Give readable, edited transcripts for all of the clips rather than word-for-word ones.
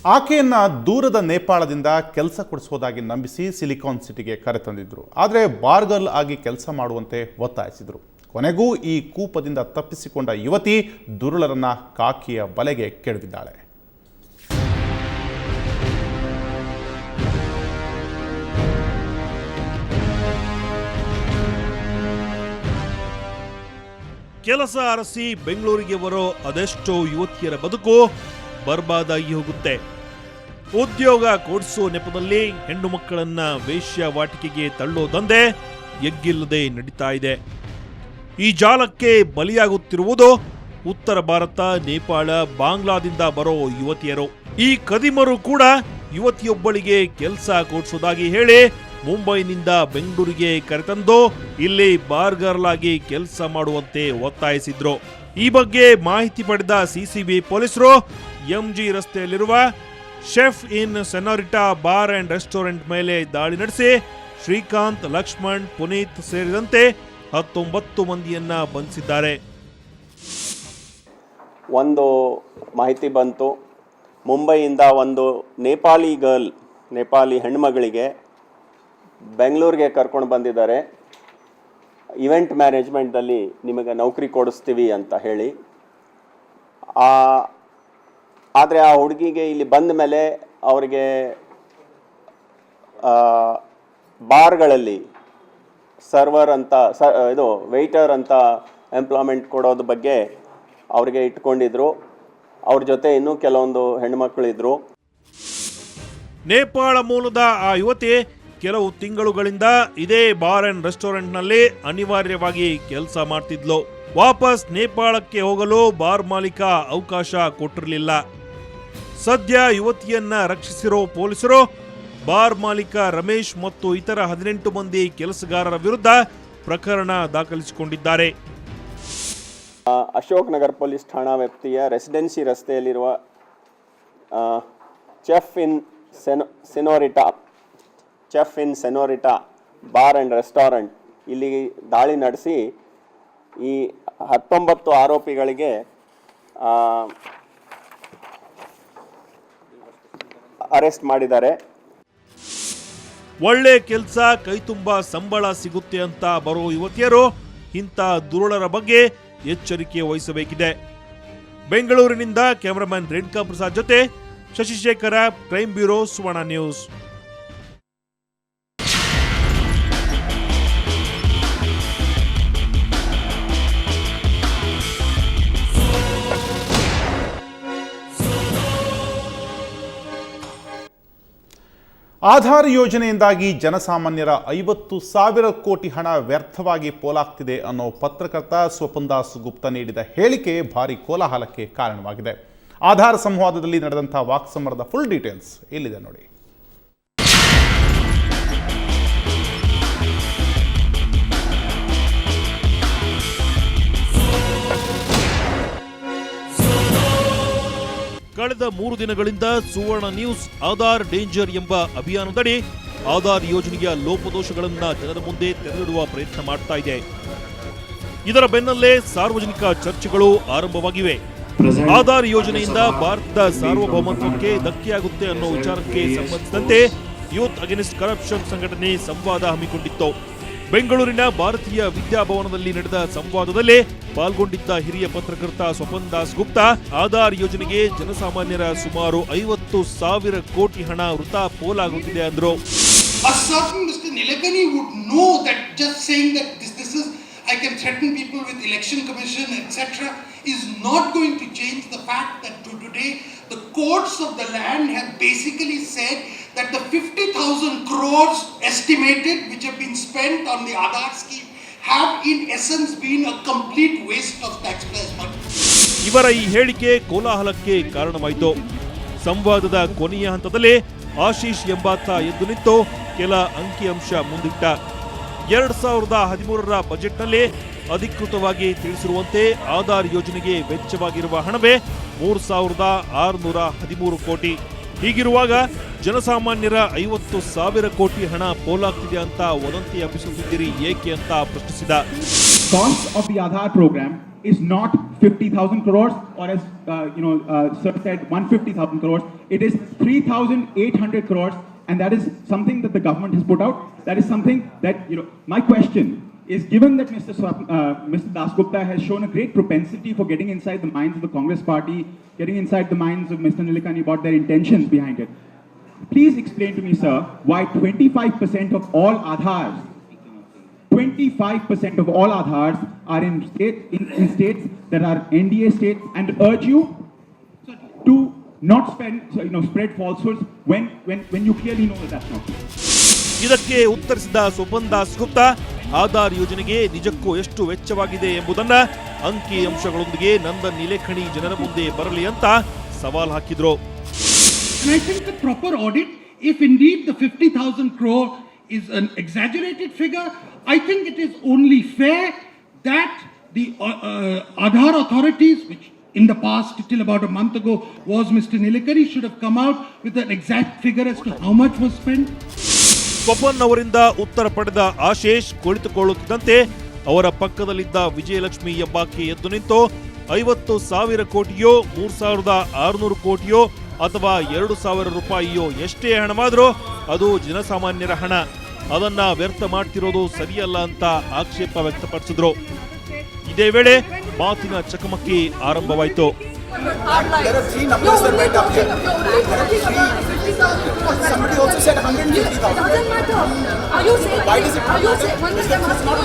ಆಕೆಯನ್ನ ದೂರದ ನೇಪಾಳದಿಂದ ಕೆಲಸ ಕೊಡಿಸುವುದಾಗಿ ನಂಬಿಸಿ ಸಿಲಿಕಾನ್ ಸಿಟಿಗೆ ಕರೆತಂದಿದ್ರು. ಆದರೆ ಬಾರ್ಗರ್ಲ್ ಆಗಿ ಕೆಲಸ ಮಾಡುವಂತೆ ಒತ್ತಾಯಿಸಿದರು. ಕೊನೆಗೂ ಈ ಕೂಪದಿಂದ ತಪ್ಪಿಸಿಕೊಂಡ ಯುವತಿ ದುರುಳರನ್ನ ಕಾಕಿಯ ಬಲೆಗೆ ಕೆಡವಿದ್ದಾಳೆ. ಕೆಲಸ ಅರಸಿ ಬೆಂಗಳೂರಿಗೆ ಬರೋ ಅದೆಷ್ಟೋ ಯುವತಿಯರ ಬದುಕು ಬರ್ಬಾದಾಗಿ ಹೋಗುತ್ತೆ. ಉದ್ಯೋಗ ಕೊಡಿಸೋ ನೆಪದಲ್ಲಿ ಹೆಣ್ಣು ಮಕ್ಕಳನ್ನ ವೇಶ್ಯಾವಾಟಿಕೆಗೆ ತಳ್ಳೋ ದಂಧೆ ಎಗ್ಗಿಲ್ಲದೆ ನಡೀತಾ ಇದೆ. ಈ ಜಾಲಕ್ಕೆ ಬಲಿಯಾಗುತ್ತಿರುವುದು ಉತ್ತರ ಭಾರತ, ನೇಪಾಳ, ಬಾಂಗ್ಲಾದಿಂದ ಬರೋ ಯುವತಿಯರು. ಈ ಕದಿಮರು ಕೂಡ ಯುವತಿಯೊಬ್ಬಳಿಗೆ ಕೆಲಸ ಕೊಡಿಸೋದಾಗಿ ಹೇಳಿ ಮುಂಬೈನಿಂದ ಬೆಂಗಳೂರಿಗೆ ಕರೆತಂದು ಇಲ್ಲಿ ಬಾರ್ಗರ್ಲ್ ಆಗಿ ಕೆಲಸ ಮಾಡುವಂತೆ ಒತ್ತಾಯಿಸಿದ್ರು. ಈ ಬಗ್ಗೆ ಮಾಹಿತಿ ಪಡೆದ ಸಿಸಿಬಿ ಪೊಲೀಸರು ಎಂಜಿ ರಸ್ತೆಯಲ್ಲಿರುವ chef in Senorita bar and restaurant ಮೇಲೆ ದಾಳಿ ನಡೆಸಿ ಶ್ರೀಕಾಂತ್, ಲಕ್ಷ್ಮಣ್, ಪುನೀತ್ ಸೇರಿದಂತೆ 19 ಮಂದಿಯನ್ನ ಬಂಧಿಸಿದ್ದಾರೆ. ಒಂದು ಮಾಹಿತಿ ಬಂತು, ಮುಂಬೈಯಿಂದ ಒಂದು ನೇಪಾಳಿ ಹೆಣ್ಮಗಳಿಗೆ ಬೆಂಗಳೂರಿಗೆ ಕರ್ಕೊಂಡು ಬಂದಿದ್ದಾರೆ. ಇವೆಂಟ್ ಮ್ಯಾನೇಜ್ಮೆಂಟಲ್ಲಿ ನಿಮಗೆ ನೌಕರಿ ಕೊಡಿಸ್ತೀವಿ ಅಂತ ಹೇಳಿ. ಆದರೆ ಆ ಹುಡುಗಿಗೆ ಇಲ್ಲಿ ಬಂದ ಮೇಲೆ ಅವರಿಗೆ ಬಾರ್ಗಳಲ್ಲಿ ಸರ್ವರ್ ಅಂತ ವೆಯ್ಟರ್ ಅಂತ ಎಂಪ್ಲಾಯ್ಮೆಂಟ್ ಕೊಡೋದ್ರ ಬಗ್ಗೆ ಅವರಿಗೆ ಇಟ್ಕೊಂಡಿದ್ರು. ಅವ್ರ ಜೊತೆ ಇನ್ನೂ ಕೆಲವೊಂದು ಹೆಣ್ಮಕ್ಳಿದ್ರು. ನೇಪಾಳ ಮೂಲದ ಆ ಯುವತಿ ಕೆಲವು ತಿಂಗಳುಗಳಿಂದ ಇದೇ ಬಾರ್ ಅಂಡ್ ರೆಸ್ಟೋರೆಂಟ್ನಲ್ಲಿ ಅನಿವಾರ್ಯವಾಗಿ ಕೆಲಸ ಮಾಡ್ತಿದ್ಲು. ವಾಪಸ್ ನೇಪಾಳಕ್ಕೆ ಹೋಗಲು ಬಾರ್ ಮಾಲೀಕ ಅವಕಾಶ ಕೊಟ್ಟಿರಲಿಲ್ಲ. ಸದ್ಯ ಯುವತಿಯನ್ನ ರಕ್ಷಿಸಿರೋ ಪೊಲೀಸರು ಬಾರ್ ಮಾಲೀಕ ರಮೇಶ್ ಮತ್ತು ಇತರ 18 ಮಂದಿ ಕೆಲಸಗಾರರ ವಿರುದ್ಧ ಪ್ರಕರಣ ದಾಖಲಿಸಿಕೊಂಡಿದ್ದಾರೆ. ಅಶೋಕ್ ನಗರ್ ಪೊಲೀಸ್ ಠಾಣಾ ವ್ಯಾಪ್ತಿಯ ರೆಸಿಡೆನ್ಸಿ ರಸ್ತೆಯಲ್ಲಿರುವ chef in Senorita bar and restaurant ಇಲ್ಲಿ ದಾಳಿ ನಡೆಸಿ ಈ 19 ಆರೋಪಿಗಳಿಗೆ ಅರೆಸ್ಟ್ ಮಾಡಿದ್ದಾರೆ. ಒಳ್ಳೆ ಕೆಲಸ, ಕೈತುಂಬ ಸಂಬಳ ಸಿಗುತ್ತೆ ಅಂತ ಬರೋ ಯುವತಿಯರು ಇಂಥ ದುರುಳರ ಬಗ್ಗೆ ಎಚ್ಚರಿಕೆ ವಹಿಸಬೇಕಿದೆ. ಬೆಂಗಳೂರಿನಿಂದ ಕ್ಯಾಮರಾಮನ್ ರೇಣುಕಾ ಪ್ರಸಾದ್ ಜೊತೆ ಶಶಿಶೇಖರ, ಕ್ರೈಮ್ ಬ್ಯೂರೋ, ಸುವರ್ಣ ನ್ಯೂಸ್. ಆಧಾರ್ ಯೋಜನೆಯಿಂದಾಗಿ ಜನಸಾಮಾನ್ಯರ 50,000 ಕೋಟಿ ಹಣ ವ್ಯರ್ಥವಾಗಿ ಪೋಲಾಗ್ತಿದೆ ಅನ್ನೋ ಪತ್ರಕರ್ತ ಸ್ವಪನ್ ದಾಸ್ ಗುಪ್ತಾ ನೀಡಿದ ಹೇಳಿಕೆ ಭಾರಿ ಕೋಲಾಹಲಕ್ಕೆ ಕಾರಣವಾಗಿದೆ. ಆಧಾರ್ ಸಂವಾದದಲ್ಲಿ ನಡೆದಂತಹ ವಾಕ್ಸಮರದ ಫುಲ್ ಡೀಟೇಲ್ಸ್ ಇಲ್ಲಿದೆ ನೋಡಿ. ಕಳೆದ 3 ದಿನಗಳಿಂದ ಸುವರ್ಣ ನ್ಯೂಸ್ ಆಧಾರ್ ಡೇಂಜರ್ ಎಂಬ ಅಭಿಯಾನದಡಿ ಆಧಾರ್ ಯೋಜನೆಯ ಲೋಪದೋಷಗಳನ್ನು ಜನರ ಮುಂದೆ ತೆರೆದಿಡುವ ಪ್ರಯತ್ನ ಮಾಡ್ತಾ ಇದೆ. ಇದರ ಬೆನ್ನಲ್ಲೇ ಸಾರ್ವಜನಿಕ ಚರ್ಚೆಗಳು ಆರಂಭವಾಗಿವೆ. ಆಧಾರ್ ಯೋಜನೆಯಿಂದ ಭಾರತದ ಸಾರ್ವಭೌಮತ್ವಕ್ಕೆ ಧಕ್ಕೆಯಾಗುತ್ತೆ ಅನ್ನೋ ವಿಚಾರಕ್ಕೆ ಸಂಬಂಧಿಸಿದಂತೆ ಯೂತ್ ಅಗೇನ್ಸ್ಟ್ ಕರಪ್ಷನ್ ಸಂಘಟನೆ ಸಂವಾದ ಹಮ್ಮಿಕೊಂಡಿತ್ತು. ಬೆಂಗಳೂರಿನ ಭಾರತೀಯ ವಿದ್ಯಾಭವನದಲ್ಲಿ ನಡೆದ ಸಂವಾದದಲ್ಲಿ ಪಾಲ್ಗೊಂಡಿದ್ದ ಹಿರಿಯ ಪತ್ರಕರ್ತ ಸ್ವಪನ್ ದಾಸ್ ಗುಪ್ತಾ ಆಧಾರ್ ಯೋಜನೆಗೆ ಜನಸಾಮಾನ್ಯರ ಸುಮಾರು 50,000 ಕೋಟಿ ಹಣ ವೃಥಾ ಪೋಲಾಗುತ್ತಿದೆ ಅಂದರು. I can threaten people with election commission, etc. is not going to change the fact that today the courts of the land have basically said that the 50,000 crores estimated which have been spent on the Aadhaar scheme have in essence been a complete waste of taxpayers' money. ಇವರ ಈ ಹೇಳಿಕೆ ಕೋಲಾಹಲಕ್ಕೆ ಕಾರಣವಾಯಿತು. ಸಂವಾದದ ಕೊನೆಯ ಹಂತದಲ್ಲಿ ಆಶೀಶ್ ಎಂಬಾತ ಎದ್ದು ನಿಂತು ಕೆಲ ಅಂಕಿಅಂಶ ಮುಂದಿಟ್ಟ. 2013ರ ಬಜೆಟ್ನಲ್ಲಿ ಅಧಿಕೃತವಾಗಿ ತಿಳಿಸಿರುವಂತೆ ಆಧಾರ್ ಯೋಜನೆಗೆ ವೆಚ್ಚವಾಗಿರುವ ಹಣವೇ 3,613 ಕೋಟಿ. ಹೀಗಿರುವಾಗ ಜನಸಾಮಾನ್ಯರ 50,000 ಕೋಟಿ ಹಣ ಪೋಲಾಗ್ತಿದೆ ಅಂತ ವದಂತಿ ಹಬ್ಬಿಸುತ್ತಿದ್ದೀರಿ ಏಕೆ ಅಂತ ಪ್ರಶ್ನಿಸಿದ. Cost of the Aadhaar program is not 50,000 crores, or as Sir said, 150,000 crores. It is 3,800 crores, and that is something that the government has put out. That is something that, my question is, given that Mr. Dasgupta has shown a great propensity for getting inside the minds of the Congress party, getting inside the minds of Mr. Nilekani about their intentions behind it, please explain to me, sir, why 25% of all Aadhaars, 25% of all Aadhaars are in states that are NDA states, and urge you to not spread falsehoods when you clearly know that that's not true. ಇದಕ್ಕೆ ಉತ್ತರಿಸಿದ ಸ್ವಪನ್ ದಾಸ್ ಗುಪ್ತಾ ಆಧಾರ್ ಯೋಜನೆಗೆ ನಿಜಕ್ಕೂ ಎಷ್ಟು ವೆಚ್ಚವಾಗಿದೆ ಎಂಬುದನ್ನ ಅಂಕಿ ಅಂಶಗಳೊಂದಿಗೆ ನಂದನ್ ನಿಲೇಕಣಿ ಜನರ ಮುಂದೆ ಬರಲಿ ಅಂತ ಸವಾಲ್ ಹಾಕಿದ್ರು. And I think the proper audit, if indeed the 50,000 crore is an exaggerated figure, I think it is only fair that the Aadhaar authorities, which in the past, till about a month ago, was Mr. Nilekani, should have come out with an exact figure as to how much was spent. Swapan ಅವರಿಂದ ಉತ್ತರ ಪಡೆದ ಆಶೇಷ್ ಕುಳಿತುಕೊಳ್ಳುತ್ತಿದ್ದಂತೆ ಅವರ ಪಕ್ಕದಲ್ಲಿದ್ದ ವಿಜಯಲಕ್ಷ್ಮಿ ಎಂಬಾಕೆ ಎದ್ದು ನಿಂತು 50,000 ಕೋಟಿಯೋ 3,600 ಕೋಟಿಯೋ ಅಥವಾ 2,000 ರೂಪಾಯಿಯೋ ಎಷ್ಟೇ ಹಣವಾದರೂ ಅದು ಜನಸಾಮಾನ್ಯರ ಹಣ, ಅದನ್ನ ವ್ಯರ್ಥ ಮಾಡ್ತಿರೋದು ಸರಿಯಲ್ಲ ಅಂತ ಆಕ್ಷೇಪ ವ್ಯಕ್ತಪಡಿಸಿದ್ರು. ಇದೇ ವೇಳೆ ಮಾತಿನ ಚಕಮಕಿ ಆರಂಭವಾಯಿತು. There are three numbers that went up here. Somebody also said 150,000. Doesn't matter. Are you saying? Why does it not matter? Does the truth not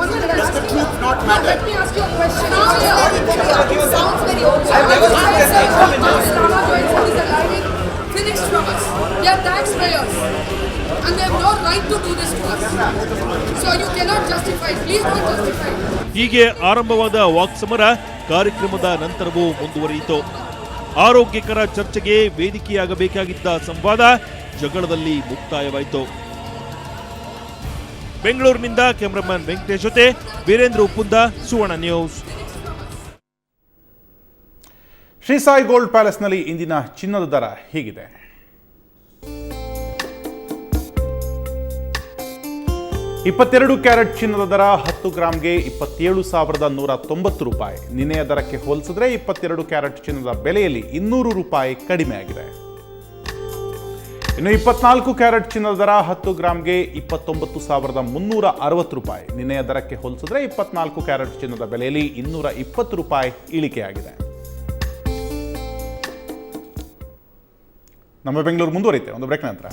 matter? Does the truth not matter? Let me ask you a question. It sounds very old. I've never seen this. Rama Joint is arriving finished from us. They are taxpayers. And they have no right to do this to us. So you cannot justify it. Please don't justify it. ಹೀಗೆ ಆರಂಭವಾದ ವಾಕ್ಸಮರ ಕಾರ್ಯಕ್ರಮದ ನಂತರವೂ ಮುಂದುವರಿಯಿತು. ಆರೋಗ್ಯಕರ ಚರ್ಚೆಗೆ ವೇದಿಕೆಯಾಗಬೇಕಾಗಿದ್ದ ಸಂವಾದ ಜಗಳದಲ್ಲಿ ಮುಕ್ತಾಯವಾಯಿತು. ಬೆಂಗಳೂರಿನಿಂದ ಕ್ಯಾಮರಾಮನ್ ವೆಂಕಟೇಶ್ ಜೊತೆ ವೀರೇಂದ್ರ ಉಪ್ಪುಂದ, ಸುವರ್ಣ ನ್ಯೂಸ್. ಶ್ರೀ ಸಾಯಿ ಗೋಲ್ಡ್ ಪ್ಯಾಲೇಸ್ನಲ್ಲಿ ಇಂದಿನ ಚಿನ್ನದ ದರ ಹೀಗಿದೆ. 22 ಕ್ಯಾರೆಟ್ ಚಿನ್ನದ ದರ 10 ಗ್ರಾಂಗೆ 27,190 ರೂಪಾಯಿ. ನಿನ್ನೆಯ ದರಕ್ಕೆ ಹೋಲಿಸಿದ್ರೆ 22 ಕ್ಯಾರೆಟ್ ಚಿನ್ನದ ಬೆಲೆಯಲ್ಲಿ 200 ರೂಪಾಯಿ ಕಡಿಮೆ ಆಗಿದೆ. ಇನ್ನು 24 ಕ್ಯಾರೆಟ್ ಚಿನ್ನದ ದರ 10 ಗ್ರಾಂಗೆ 29,360 ರೂಪಾಯಿ. ನಿನ್ನೆಯ ದರಕ್ಕೆ ಹೋಲಿಸಿದ್ರೆ 24 ಕ್ಯಾರೆಟ್ ಚಿನ್ನದ ಬೆಲೆಯಲ್ಲಿ 220 ರೂಪಾಯಿ ಇಳಿಕೆಯಾಗಿದೆ. ನಮ್ಮ ಬೆಂಗಳೂರು ಮುಂದುವರಿಯುತ್ತೆ ಒಂದು ಬ್ರೇಕ್ ನಂತರ.